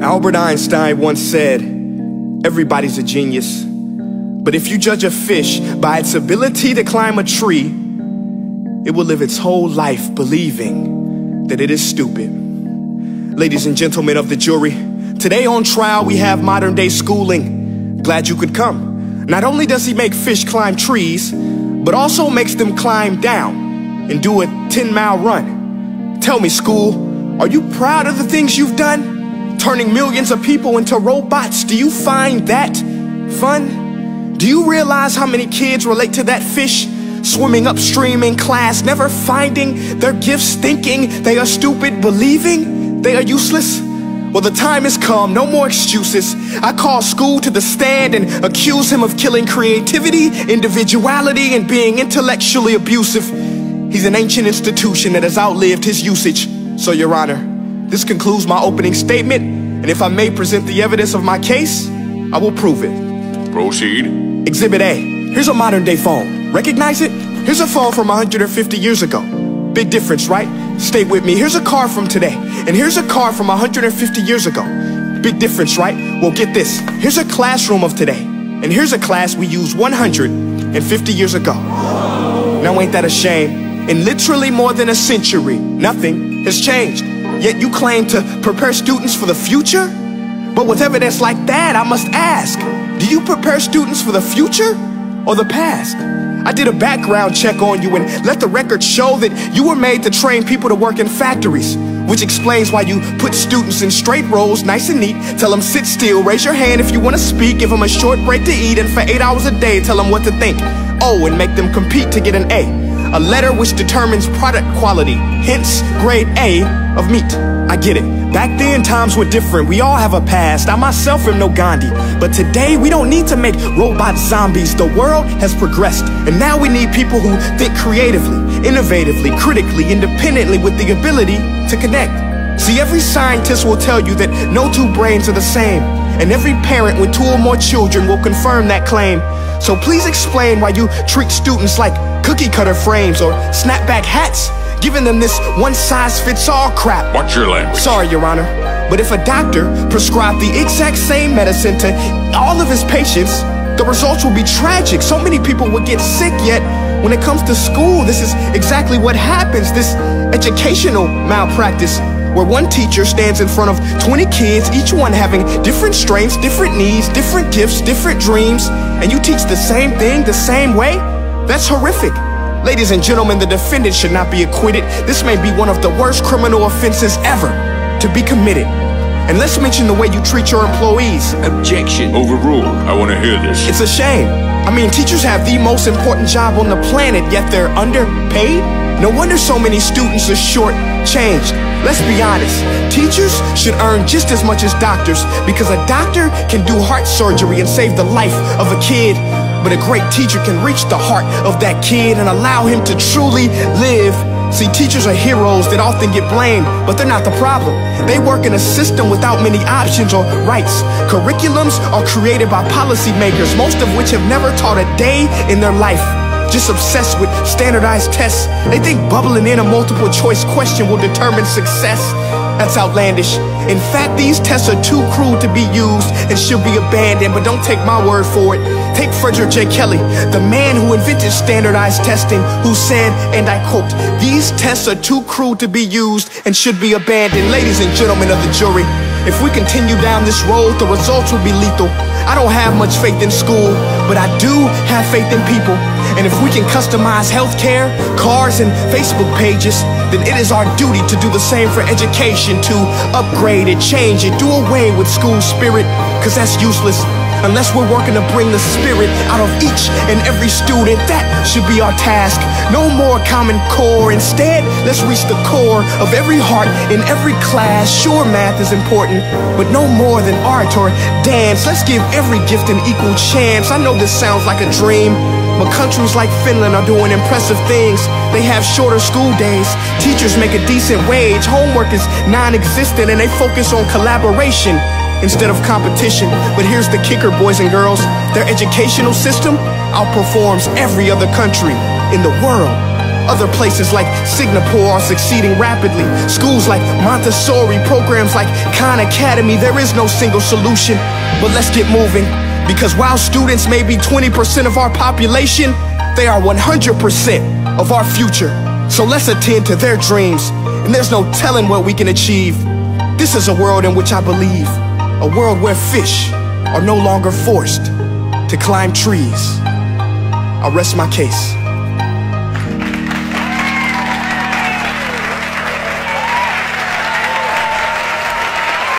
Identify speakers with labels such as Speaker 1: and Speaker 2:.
Speaker 1: Albert Einstein once said, everybody's a genius, but if you judge a fish by its ability to climb a tree, it will live its whole life believing that it is stupid. Ladies and gentlemen of the jury, today on trial we have modern day schooling. Glad you could come. Not only does he make fish climb trees, but also makes them climb down and do a 10-mile run. Tell me, school, are you proud of the things you've done? Turning millions of people into robots, do you find that fun? Do you realize how many kids relate to that fish? Swimming upstream in class, never finding their gifts, thinking they are stupid, believing they are useless? Well, the time has come, no more excuses. I call school to the stand and accuse him of killing creativity, individuality, and being intellectually abusive. He's an ancient institution that has outlived his usage. So, Your Honor, this concludes my opening statement, and if I may present the evidence of my case, I will prove it.
Speaker 2: Proceed.
Speaker 1: Exhibit A. Here's a modern day phone. Recognize it? Here's a phone from 150 years ago. Big difference, right? Stay with me. Here's a car from today, and here's a car from 150 years ago. Big difference, right? Well, get this. Here's a classroom of today, and here's a class we used 150 years ago. Now ain't that a shame? In literally more than a century, nothing has changed. Yet you claim to prepare students for the future? But with evidence like that, I must ask, do you prepare students for the future or the past? I did a background check on you and let the record show that you were made to train people to work in factories, which explains why you put students in straight rows, nice and neat, tell them sit still, raise your hand if you want to speak, give them a short break to eat, and for 8 hours a day, tell them what to think. Oh, and make them compete to get an A letter which determines product quality, hence grade A of meat. I get it. Back then, times were different. We all have a past. I myself am no Gandhi. But today, we don't need to make robot zombies. The world has progressed. And now we need people who think creatively, innovatively, critically, independently, with the ability to connect. See, every scientist will tell you that no two brains are the same. And every parent with 2 or more children will confirm that claim. So please explain why you treat students like cookie cutter frames or snapback hats, giving them this one-size-fits-all crap.
Speaker 2: Watch your language.
Speaker 1: Sorry, Your Honor, but if a doctor prescribed the exact same medicine to all of his patients, the results will be tragic. So many people would get sick, yet when it comes to school, this is exactly what happens. This educational malpractice, where one teacher stands in front of 20 kids, each one having different strengths, different needs, different gifts, different dreams, and you teach the same thing the same way? That's horrific. Ladies and gentlemen, the defendant should not be acquitted. This may be one of the worst criminal offenses ever to be committed. And let's mention the way you treat your employees.
Speaker 2: Objection. Overruled. I want to hear this.
Speaker 1: It's a shame. I mean, teachers have the most important job on the planet, yet they're underpaid? No wonder so many students are short-changed. Let's be honest, teachers should earn just as much as doctors, because a doctor can do heart surgery and save the life of a kid, but a great teacher can reach the heart of that kid and allow him to truly live. See, teachers are heroes that often get blamed, but they're not the problem. They work in a system without many options or rights. Curriculums are created by policymakers, most of which have never taught a day in their life. Just obsessed with standardized tests. They think bubbling in a multiple choice question will determine success. That's outlandish. In fact, these tests are too cruel to be used and should be abandoned, but don't take my word for it. Take Frederick J. Kelly, the man who invented standardized testing, who said, and I quote, "These tests are too cruel to be used and should be abandoned." Ladies and gentlemen of the jury, if we continue down this road, the results will be lethal. I don't have much faith in school, but I do have faith in people. And if we can customize healthcare, cars, and Facebook pages, then it is our duty to do the same for education, to upgrade it, change it, do away with school spirit, because that's useless. Unless we're working to bring the spirit out of each and every student, that should be our task. No more Common Core. Instead, let's reach the core of every heart in every class. Sure, math is important, but no more than art or dance. Let's give every gift an equal chance. I know this sounds like a dream, but countries like Finland are doing impressive things. They have shorter school days, teachers make a decent wage, homework is non-existent, and they focus on collaboration instead of competition. But here's the kicker, boys and girls. Their educational system outperforms every other country in the world. Other places like Singapore are succeeding rapidly. Schools like Montessori, programs like Khan Academy. There is no single solution, but let's get moving. Because while students may be 20% of our population, they are 100% of our future. So let's attend to their dreams, and there's no telling what we can achieve. This is a world in which I believe, a world where fish are no longer forced to climb trees. I'll rest my case.